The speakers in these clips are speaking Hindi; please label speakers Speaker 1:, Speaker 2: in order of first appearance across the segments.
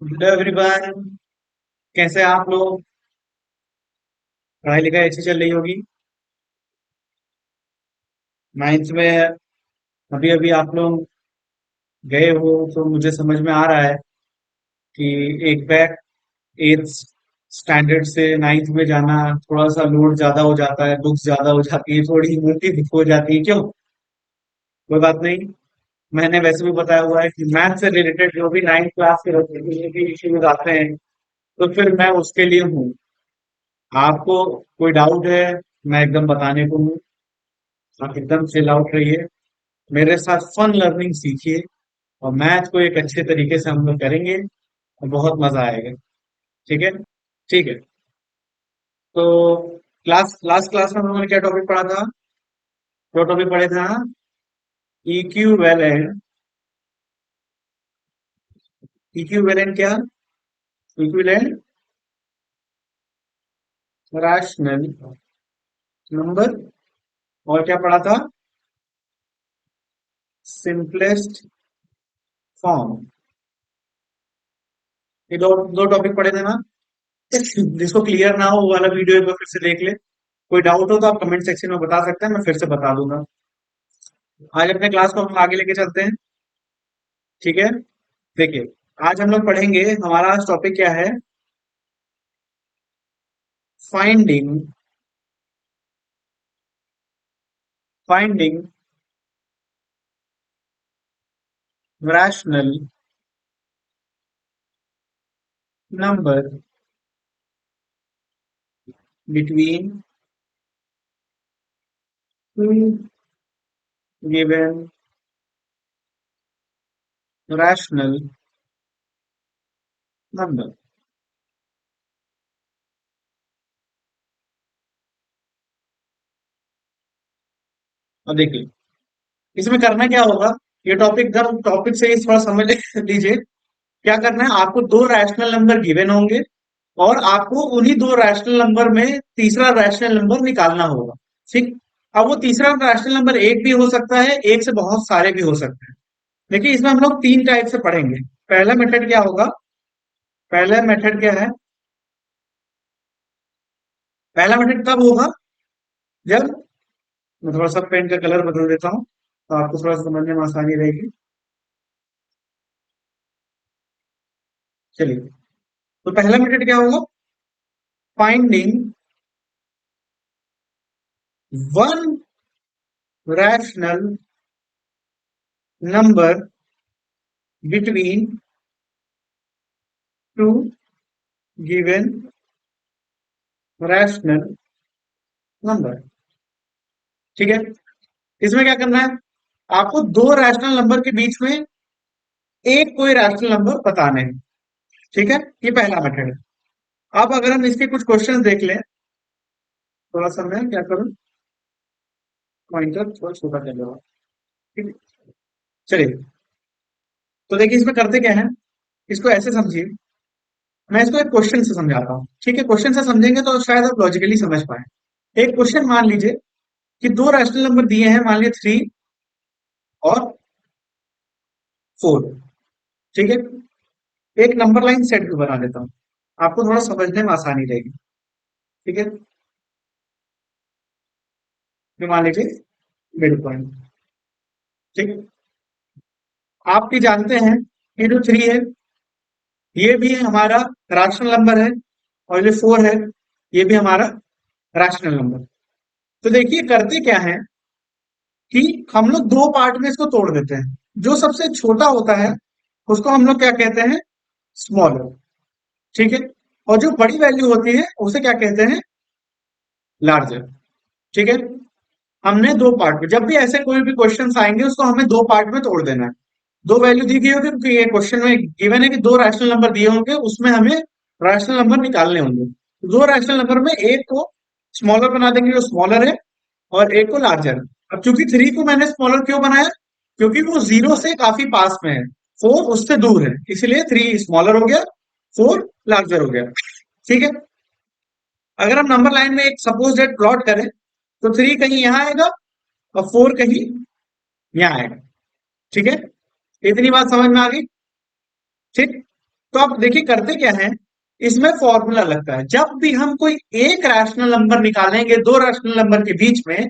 Speaker 1: Hello everyone. कैसे हैं आप लोग? पढ़ाई लिखाई अच्छी चल रही होगी। नाइन्थ में अभी अभी आप लोग गए हो तो मुझे समझ में आ रहा है कि एक बैग एट्थ स्टैंडर्ड से नाइन्थ में जाना थोड़ा सा लोड ज्यादा हो जाता है, बुक्स ज्यादा हो जाती है, थोड़ी मोटी बुक हो जाती है। क्यों? कोई बात नहीं। मैंने वैसे भी बताया हुआ है कि मैथ से रिलेटेड जो भी नाइन्थ क्लास के जो भी इश्यूज आते हैं तो फिर मैं उसके लिए हूँ। आपको कोई डाउट है, मैं एकदम बताने को हूँ। आप एकदम चिल आउट रहिए, मेरे साथ फन लर्निंग सीखिए और मैथ को एक अच्छे तरीके से हम लोग करेंगे और बहुत मजा आएगा। ठीक है? ठीक है। तो लास्ट क्लास में हम लोगों ने क्या टॉपिक पढ़ा था? दो टॉपिक पढ़े थे, हाँ। इक्विवेलेंट। इक्विवेलेंट क्या? Equivalent rational number. और क्या पढ़ा था? Simplest form. ये दो टॉपिक पढ़े थे ना? जिसको क्लियर ना हो वो वाला वीडियो एक बार फिर से देख ले। कोई डाउट हो तो आप कमेंट सेक्शन में बता सकते हैं, मैं फिर से बता दूंगा। आज अपने क्लास को हम आगे लेके चलते हैं। ठीक है? देखिए, आज हम लोग पढ़ेंगे, हमारा आज टॉपिक क्या है? Finding finding rational number between two given rational number. और देखिए, इसमें करना क्या होगा? ये टॉपिक एकदम टॉपिक से ही थोड़ा समझ लीजिए। क्या करना है, आपको दो रैशनल नंबर गिवन होंगे और आपको उन्हीं दो रैशनल नंबर में तीसरा रैशनल नंबर निकालना होगा। ठीक? अब वो तीसरा रैशनल नंबर एक भी हो सकता है, एक से बहुत सारे भी हो सकते हैं। देखिए, इसमें हम लोग तीन टाइप से पढ़ेंगे। पहला मेथड क्या होगा? पहला मेथड क्या है? पहला मेथड तब होगा जब, मैं थोड़ा सा पेन का कलर बदल देता हूँ तो आपको थोड़ा सा समझने में आसानी रहेगी। चलिए, तो पहला मेथड क्या होगा? Finding one rational number between two given rational number. ठीक है? इसमें क्या करना है, आपको दो रैशनल नंबर के बीच में एक कोई रैशनल नंबर बताने हैं। ठीक है? ये पहला मेथड है। अब अगर हम इसके कुछ क्वेश्चंस देख लें, थोड़ा सा मैं क्या करूं, पॉइंटर थोड़ा छोटा कर लूंगा। ठीक है? चलिए, तो देखिए इसमें करते क्या है, इसको ऐसे समझिए। मैं इसको एक क्वेश्चन से समझाता हूँ। ठीक है? क्वेश्चन से समझेंगे तो शायद आप लॉजिकली समझ पाए। एक क्वेश्चन मान लीजिए कि दो रैशनल नंबर दिए हैं, मान लीजिए 3 और 4। ठीक है? एक नंबर लाइन सेट भी बना देता हूँ, आपको थोड़ा समझने में आसानी रहेगी। ठीक है? फिर मान लीजिए मिड पॉइंट। ठीक है? आप भी जानते हैं ये जो 3 है ये भी हमारा रैशनल नंबर है, और जो 4 है ये भी हमारा रैशनल नंबर। तो देखिए करते क्या है कि हम लोग दो पार्ट में इसको तोड़ देते हैं। जो सबसे छोटा होता है उसको हम लोग क्या कहते हैं? स्मॉलर। ठीक है? और जो बड़ी वैल्यू होती है उसे क्या कहते हैं? लार्जर। ठीक है? हमने दो पार्ट में, जब भी ऐसे कोई भी क्वेश्चन आएंगे उसको हमें दो पार्ट में तोड़ देना है। दो वैल्यू दी गई होगी, क्योंकि ये क्वेश्चन में गिवन है कि दो रैशनल नंबर दिए होंगे, उसमें हमें रैशनल नंबर निकालने होंगे। दो रैशनल नंबर में एक को स्मॉलर बना देंगे जो स्मॉलर है, और एक को लार्जर। अब चूंकि 3 को मैंने स्मॉलर क्यों बनाया, क्योंकि वो 0 से काफी पास में है, 4 उससे दूर है, इसलिए 3 स्मॉलर हो गया, 4 लार्जर हो गया। ठीक है? अगर हम नंबर लाइन में एक सपोज डेट प्लॉट करें तो 3 कहीं यहां आएगा और 4 कहीं यहां आएगा। ठीक है? इतनी बात समझ में आ गई? ठीक। तो आप देखिए करते क्या है, इसमें फॉर्मूला लगता है। जब भी हम कोई एक रैशनल नंबर निकालेंगे दो रैशनल नंबर के बीच में,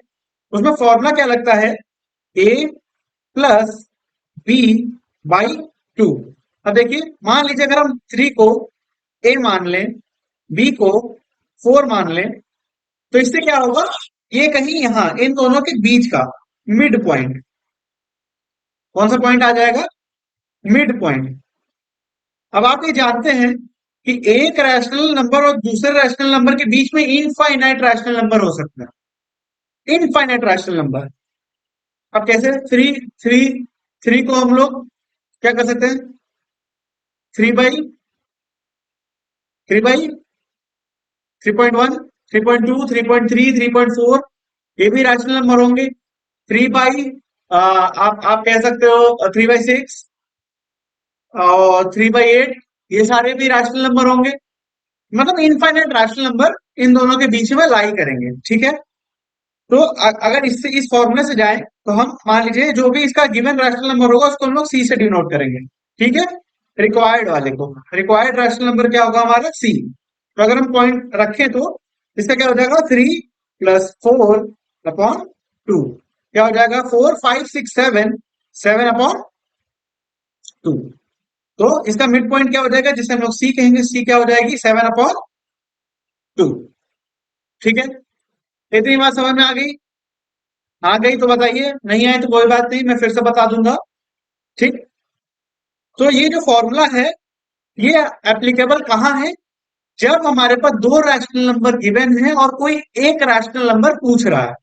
Speaker 1: उसमें फॉर्मूला क्या लगता है, ए प्लस बी बाई टू। अब देखिए मान लीजिए अगर हम थ्री को ए मान लें, बी को फोर मान लें, तो इससे क्या होगा, ये कहीं यहां इन दोनों के बीच का मिड पॉइंट, कौन सा पॉइंट आ जाएगा, मिड पॉइंट। अब आप ये जानते हैं कि एक रैशनल नंबर और दूसरे रैशनल नंबर के बीच में इनफाइनाइट रैशनल नंबर हो सकता है, इनफाइनाइट रैशनल नंबर। अब कैसे, थ्री थ्री थ्री को हम लोग क्या कर सकते हैं, थ्री बाई 3.1, 3.2, 3.3, 3.4, ये भी रैशनल नंबर होंगे। थ्री बाई आप कह सकते हो 3/6 और 3/8, ये सारे भी रैशनल नंबर होंगे। मतलब इनफाइनाइट रैशनल नंबर इन दोनों के बीच में लाई करेंगे, ठीक है। तो अगर इससे इस फॉर्मूले से जाए तो हम मान लीजिए जो भी इसका गिवन रैशनल नंबर होगा उसको हम लोग सी से डिनोट करेंगे, ठीक है। रिक्वायर्ड वाले को, रिक्वायर्ड रैशनल नंबर क्या होगा हमारा, सी। तो अगर हम पॉइंट रखें तो इसका क्या हो जाएगा, 3+4/2, क्या हो जाएगा, 4, 5, 6, 7, 7/2। तो इसका मिड पॉइंट क्या हो जाएगा, जिसे हम लोग सी कहेंगे, सी क्या हो जाएगी, 7/2। ठीक है, इतनी बात समझ में आ गई, आ गई तो बताइए, नहीं आए तो कोई बात नहीं, मैं फिर से बता दूंगा। ठीक, तो ये जो फॉर्मूला है ये एप्लीकेबल कहाँ है, जब हमारे पास दो रैशनल नंबर गिवन है और कोई एक रैशनल नंबर पूछ रहा है,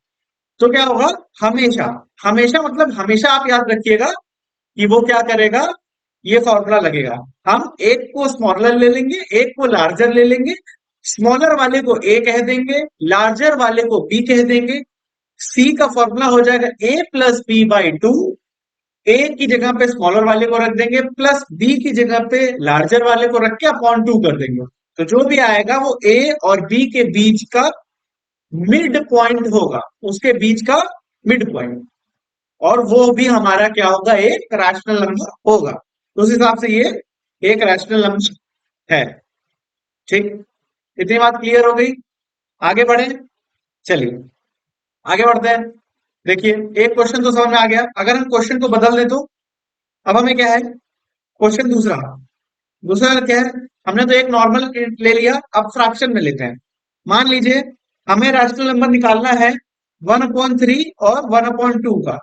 Speaker 1: तो क्या होगा, हमेशा, हमेशा मतलब हमेशा आप याद रखिएगा कि वो क्या करेगा, ये फॉर्मूला लगेगा। हम एक को स्मॉलर ले लेंगे, एक को लार्जर ले लेंगे, स्मॉलर वाले को ए कह देंगे, लार्जर वाले को बी कह देंगे। सी का फॉर्मूला हो जाएगा a+b/2, ए की जगह पे स्मॉलर वाले को रख देंगे, प्लस बी की जगह पे लार्जर वाले को रख के अपॉन 2 कर देंगे। तो जो भी आएगा वो ए और बी के बीच का मिड पॉइंट होगा, उसके बीच का मिड पॉइंट, और वो भी हमारा क्या होगा, एक रैशनल नंबर होगा। तो उस हिसाब से ये एक रैशनल नंबर है। ठीक, इतनी बात क्लियर हो गई, आगे बढ़े, चलिए आगे बढ़ते हैं। देखिए एक क्वेश्चन तो समझ में आ गया, अगर हम क्वेश्चन को बदल दें तो अब हमें क्या है, क्वेश्चन दूसरा, दूसरा क्या है, हमने तो एक नॉर्मल ले लिया, अब फ्रैक्शन में लेते हैं। मान लीजिए हमें रैशनल नंबर निकालना है 1/3 और 1/2 का,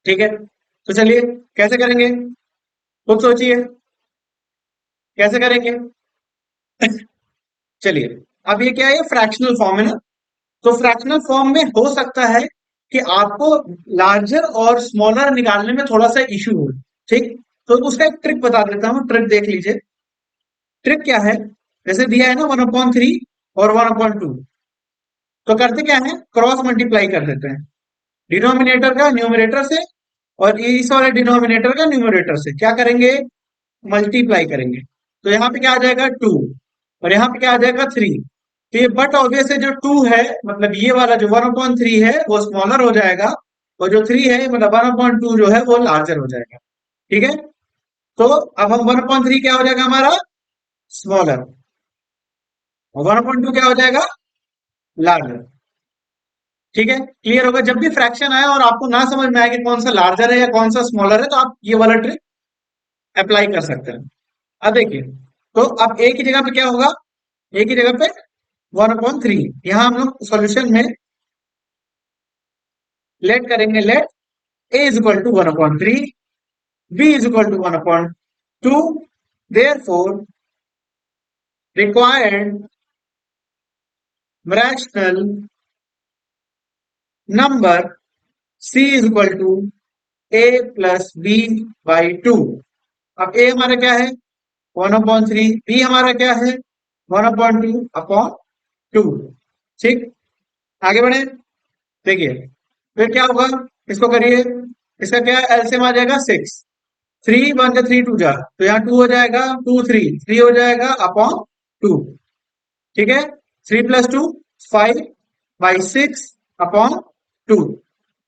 Speaker 1: ठीक है। तो चलिए कैसे करेंगे, खुद सोचिए कैसे करेंगे। चलिए, अब ये क्या है, फ्रैक्शनल फॉर्म है ना, तो फ्रैक्शनल फॉर्म में हो सकता है कि आपको लार्जर और स्मॉलर निकालने में थोड़ा सा इश्यू हो, ठीक। तो उसका एक ट्रिक बता देता हूं, ट्रिक देख लीजिए। ट्रिक क्या है, जैसे दिया है ना 1/3 और 1/2, तो करते क्या है, क्रॉस मल्टीप्लाई कर देते हैं, डिनोमिनेटर का न्यूमरेटर से और इस वाले डिनोमिनेटर का न्यूमरेटर से क्या करेंगे, मल्टीप्लाई करेंगे। तो यहाँ पे क्या आ जाएगा 2 और यहाँ पे क्या आ जाएगा 3। तो ये बट ऑब्वियस है, जो 2 है मतलब ये वाला जो 1/3 है वो स्मॉलर हो जाएगा, और जो 3 है मतलब 1/2 जो है वो लार्जर हो जाएगा, ठीक है। तो अब हम 1/3 क्या हो जाएगा हमारा, स्मॉलर, और 1/2 क्या हो जाएगा, लार्जर। ठीक है, क्लियर होगा। जब भी फ्रैक्शन आए और आपको ना समझ में आए कि कौन सा लार्जर है या कौन सा स्मॉलर है, तो आप ये वाला ट्रिक अप्लाई कर सकते हैं। अब देखिए, तो अब ए की जगह पे क्या होगा, ए की जगह पे 1/3, यहां हम लोग सॉल्यूशन में लेट करेंगे, let a is equal to 1/3, b is equal to 1/2, therefore required rational number c is equal to a+b/2। अब ए हमारा क्या है, 1/3, बी हमारा क्या है, 1/2/2। ठीक, आगे बढ़े, देखिए फिर क्या होगा, इसको करिए, इसका क्या एलसीएम आ जाएगा 6, 3 1 जा 3 2 जा, तो यहाँ 2 हो जाएगा, 2 3 3 हो जाएगा अपॉन 2, ठीक है। 3+2 5/6/2,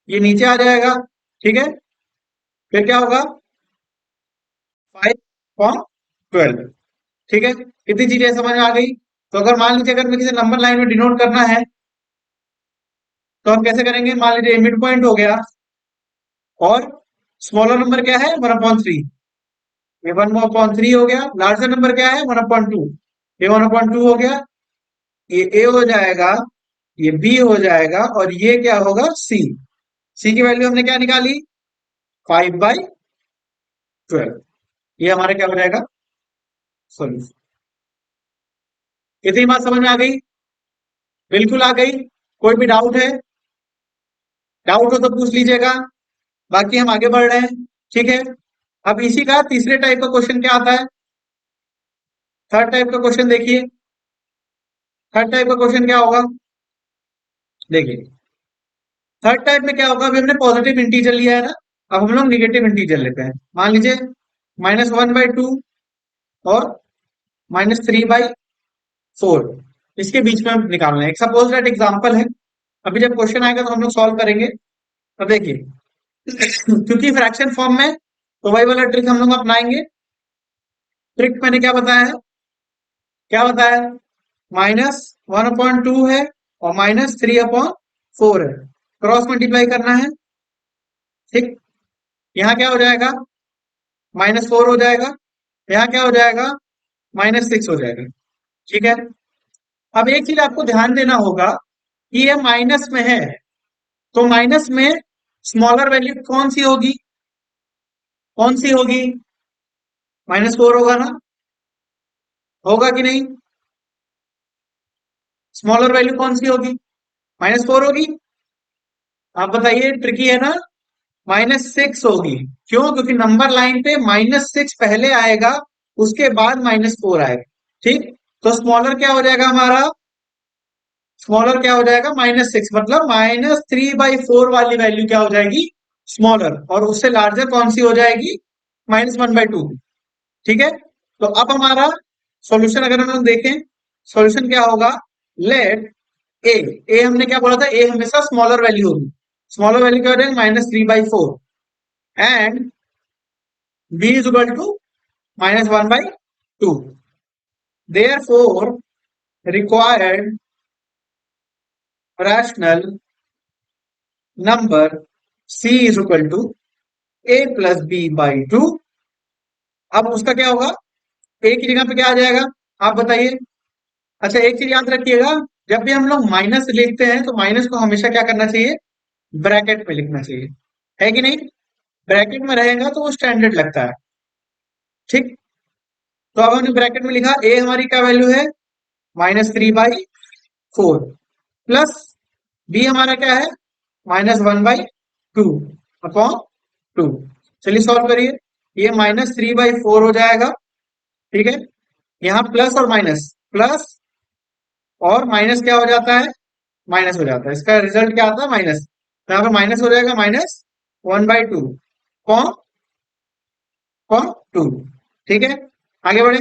Speaker 1: ये नीचे आ जाएगा, ठीक है। फिर क्या होगा, 5/2, 12। ठीक है, कितनी चीजें समझ में आ गई। तो अगर मान लीजिए अगर मैं किसी नंबर लाइन में डिनोट करना है तो हम कैसे करेंगे। मान लीजिए मिड पॉइंट हो गया और स्मॉलर नंबर क्या है 1/3। ये 1/3 हो गया। लार्जर नंबर क्या है 1/2। ये 1/2 हो गया। ये ए हो जाएगा, ये बी हो जाएगा और ये क्या होगा सी। सी की वैल्यू हमने क्या निकाली 5/12। ये हमारा क्या हो जाएगा सोल्यूशन। इतनी बात समझ में आ गई। बिल्कुल आ गई। कोई भी डाउट है, डाउट हो तो पूछ लीजिएगा। बाकी हम आगे बढ़ रहे हैं। ठीक है, अब इसी का तीसरे टाइप का क्वेश्चन क्या आता है। थर्ड टाइप का क्वेश्चन देखिए। थर्ड टाइप का क्वेश्चन क्या होगा देखिए। थर्ड टाइप में क्या होगा, अभी हमने पॉजिटिव इंटीजर लिया है ना, अब हम लोग निगेटिव इंटीजर लेते हैं। मान लीजिए -1/2 और -3/4, इसके बीच में हम निकालना है। एक सपोज दैट एग्जांपल है। अभी जब क्वेश्चन आएगा तो हम लोग सॉल्व करेंगे। अब देखिए क्योंकि फ्रैक्शन फॉर्म में तो वही वाला ट्रिक हम लोग अपनाएंगे। ट्रिक मैंने क्या बताया है, क्या बताया, -1/2 है और -3/4 है। क्रॉस मल्टीप्लाई करना है। ठीक, यहाँ क्या हो जाएगा -4 हो जाएगा, यहाँ क्या हो जाएगा -6 हो जाएगा। ठीक है, अब एक चीज आपको ध्यान देना होगा कि ये माइनस में है, तो माइनस में स्मॉलर वैल्यू कौन सी होगी, कौन सी होगी -4 होगा ना, होगा कि नहीं। स्मॉलर वैल्यू कौन सी होगी -4 होगी। आप बताइए, ट्रिकी है ना। -6 होगी। क्यों, क्योंकि नंबर लाइन पे -6 पहले आएगा, उसके बाद -4 आएगा। ठीक, तो स्मॉलर क्या हो जाएगा हमारा, स्मॉलर क्या हो जाएगा -6, मतलब -3/4 वाली वैल्यू क्या हो जाएगी स्मॉलर, और उससे लार्जर कौन सी हो जाएगी -1/2। ठीक है, तो अब हमारा सॉल्यूशन अगर हम लोग देखें, सॉल्यूशन क्या होगा, लेट ए, ए हमने क्या बोला था, ए हमेशा स्मॉलर वैल्यू होगी। स्मॉलर वैल्यू क्या हो जाएगा -3/4 and b is equal to -1/2। Therefore required rational number C is equal to a plus b/2। अब उसका क्या होगा, ए की जगह पे क्या आ जाएगा आप बताइए। अच्छा, एक चीज याद रखिएगा, जब भी हम लोग माइनस लिखते हैं तो माइनस को हमेशा क्या करना चाहिए, ब्रैकेट में लिखना चाहिए, है कि नहीं। ब्रैकेट में रहेगा तो वो स्टैंडर्ड लगता है। ठीक, तो अब हमने ब्रैकेट में लिखा ए हमारी क्या वैल्यू है -3/4 प्लस बी हमारा क्या है -1/2 अपॉन 2। चलिए सॉल्व करिए। ये -3/4 हो जाएगा। ठीक है, यहाँ प्लस और माइनस, प्लस और माइनस क्या हो जाता है, माइनस हो जाता है। इसका रिजल्ट क्या आता है माइनस, तो यहाँ पे माइनस हो जाएगा -1/2 कौन कौन 2। ठीक है, आगे बढ़े।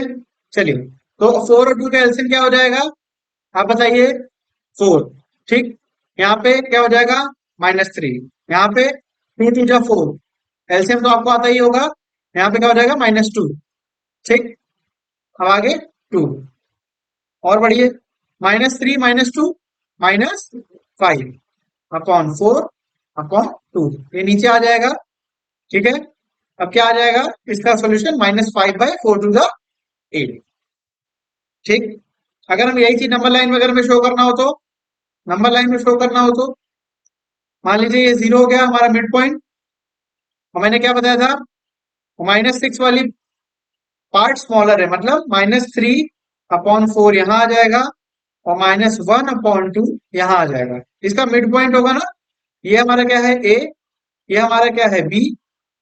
Speaker 1: चलिए, तो 4 और 2 का एलसीएम क्या हो जाएगा आप बताइए 4। ठीक, यहाँ पे क्या हो जाएगा -3, यहाँ पे 2 2 4, एलसीएम तो आपको आता ही होगा। यहाँ पे क्या हो जाएगा -2। ठीक, अब आगे 2 और बढ़िए, -3 -2 -5 अपॉन 4 अपॉन 2, ये नीचे आ जाएगा। ठीक है, अब क्या आ जाएगा इसका सोल्यूशन -5/4 टू द 8। ठीक, अगर हम यही चीज नंबर लाइन में अगर में शो करना हो तो, नंबर लाइन में शो करना हो तो मान लीजिए ये 0 हो गया हमारा मिड पॉइंट, और मैंने क्या बताया था -6 वाली पार्ट स्मॉलर है, मतलब -3/4 यहाँ आ जाएगा और -1/2 यहाँ आ जाएगा। इसका मिड पॉइंट होगा ना, ये हमारा क्या है ए, ये हमारा क्या है बी,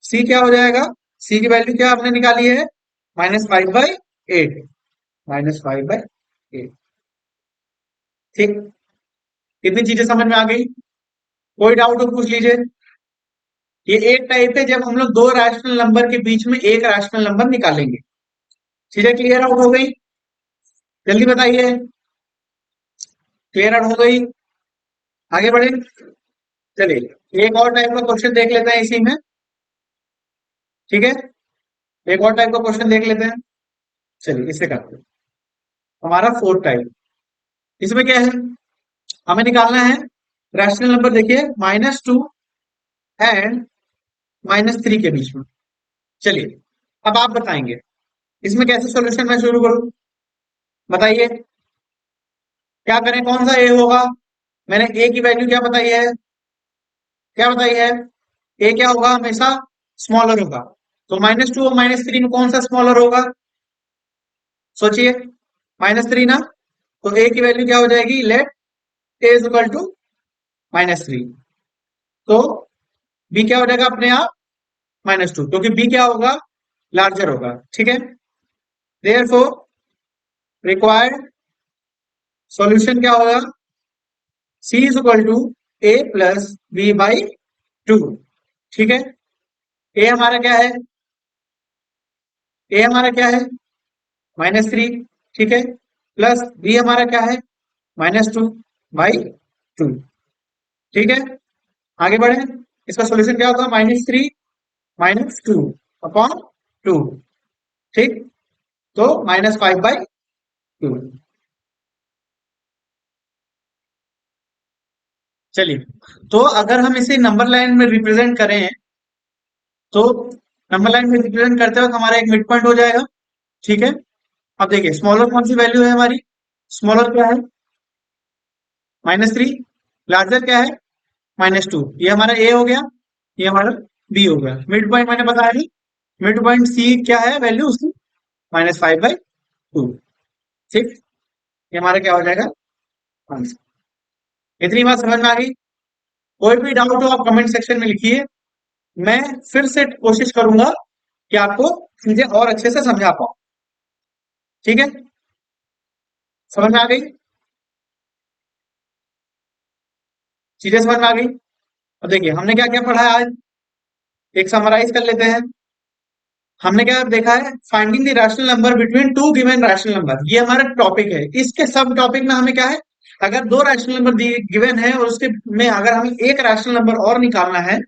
Speaker 1: सी क्या हो जाएगा, सी की वैल्यू क्या आपने निकाली है -5/8, -5/8। ठीक, कितनी चीजें समझ में आ गई। कोई डाउट हो पूछ लीजिए। ये एक टाइप है जब हम लोग दो रैशनल नंबर के बीच में एक रैशनल नंबर निकालेंगे। चीजें क्लियर आउट हो गई, जल्दी बताइए। क्लियर आउट हो गई, आगे बढ़े। चलिए एक और टाइप का क्वेश्चन देख लेते हैं इसी में। ठीक है, एक और टाइप का क्वेश्चन देख लेते हैं। चलिए इससे करते हैं। हमारा फोर्थ टाइप, इसमें क्या है, हमें निकालना है रैशनल नंबर। देखिए -2 एंड -3 के बीच में। चलिए अब आप बताएंगे इसमें कैसे सॉल्यूशन मैं शुरू करूं, बताइए क्या करें, कौन सा ए होगा। मैंने ए की वैल्यू क्या बताई है, क्या बताई है, ए क्या होगा, हमेशा स्मॉलर होगा। तो -2 और -3 में कौन सा स्मॉलर होगा, सोचिए, -3 ना। तो ए की वैल्यू क्या हो जाएगी, let a is equal to -3। तो बी क्या हो जाएगा अपने आप -2, क्योंकि बी क्या होगा, लार्जर होगा। ठीक है, देयरफॉर रिक्वायर्ड सॉल्यूशन क्या होगा, C is equal to A plus B by 2। ठीक है, ए हमारा क्या है, ए हमारा क्या है -3। ठीक है, प्लस बी हमारा क्या है -2 बाई 2। ठीक है, आगे बढ़े, इसका सॉल्यूशन क्या होगा, -3 -2 अपॉन 2। ठीक, तो -5 बाई 2। चलिए, तो अगर हम इसे नंबर लाइन में रिप्रेजेंट करें, तो नंबर लाइन में रिप्रेजेंट करते वक्त हमारा एक मिड पॉइंट हो जाएगा। ठीक है, अब देखिए स्मॉलर कौन सी वैल्यू है हमारी, स्मॉलर क्या है -3, लार्जर क्या है -2। ये हमारा ए हो गया, ये हमारा बी हो गया। मिड पॉइंट मैंने बताया नहीं, मिड पॉइंट सी क्या है वैल्यू उसकी, -5/2। ठीक, ये हमारा क्या हो जाएगा आंसर। इतनी बात समझ में आ गई, कोई भी डाउट हो आप कमेंट सेक्शन में लिखिए, मैं फिर से कोशिश करूंगा कि आपको चीजें और अच्छे से समझा पाऊं। ठीक है, समझ में आ गई, चीजें समझ में आ गई। अब देखिए हमने क्या क्या पढ़ा है आज, एक समराइज कर लेते हैं। हमने क्या देखा है, finding the rational number between two given rational number, ये हमारा टॉपिक है। इसके सब टॉपिक में हमें क्या है, अगर दो रैशनल नंबर गिवन है और उसके में अगर हमें एक रैशनल नंबर और निकालना है,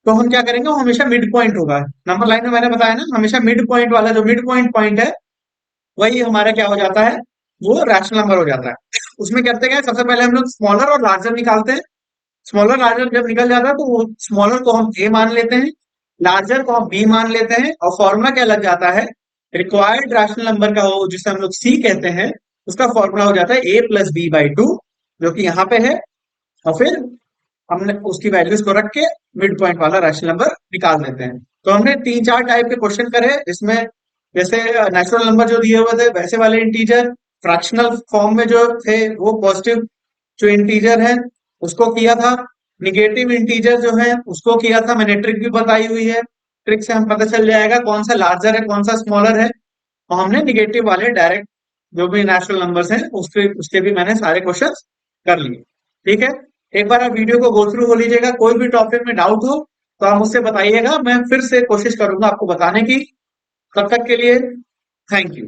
Speaker 1: तो हम क्या करेंगे, वो हमेशा मिड पॉइंट होगा। नंबर लाइन में मैंने बताया ना, हमेशा मिड पॉइंट वाला जो मिड पॉइंट पॉइंट है, वही हमारा क्या हो जाता है, वो रैशनल नंबर हो जाता है। उसमें करते क्या है, सबसे पहले हम लोग स्मॉलर और लार्जर निकालते हैं। स्मॉलर लार्जर जब निकल जाता है तो वो स्मॉलर को हम ए मान लेते हैं, लार्जर को हम बी मान लेते हैं, और फॉर्मूला क्या लग जाता है, रिक्वायर्ड रैशनल नंबर का हो जिसे हम लोग सी कहते हैं, उसका फॉर्मूला हो जाता है ए प्लस बी बाई 2, जो कि यहाँ पे है। और फिर हमने उसकी वैल्यूज को रख के मिड पॉइंट वाला रैशनल नंबर निकाल देते हैं। तो हमने 3-4 टाइप के क्वेश्चन करे इसमें, जैसे नेचुरल नंबर जो दिए हुए थे वैसे वाले इंटीजर, फ्रैक्शनल फॉर्म में जो थे वो पॉजिटिव जो इंटीजर है उसको किया था, निगेटिव इंटीजर जो है उसको किया था। मैंने ट्रिक भी बताई हुई है, ट्रिक से हम पता चल जाएगा कौन सा लार्जर है कौन सा स्मॉलर है। और हमने निगेटिव वाले डायरेक्ट जो भी नेचुरल नंबर्स हैं उसके उसके भी मैंने सारे क्वेश्चन कर लिए। ठीक है, एक बार आप वीडियो को गो थ्रू हो लीजिएगा, कोई भी टॉपिक में डाउट हो तो आप मुझसे बताइएगा, मैं फिर से कोशिश करूंगा आपको बताने की। तब तक के लिए थैंक यू।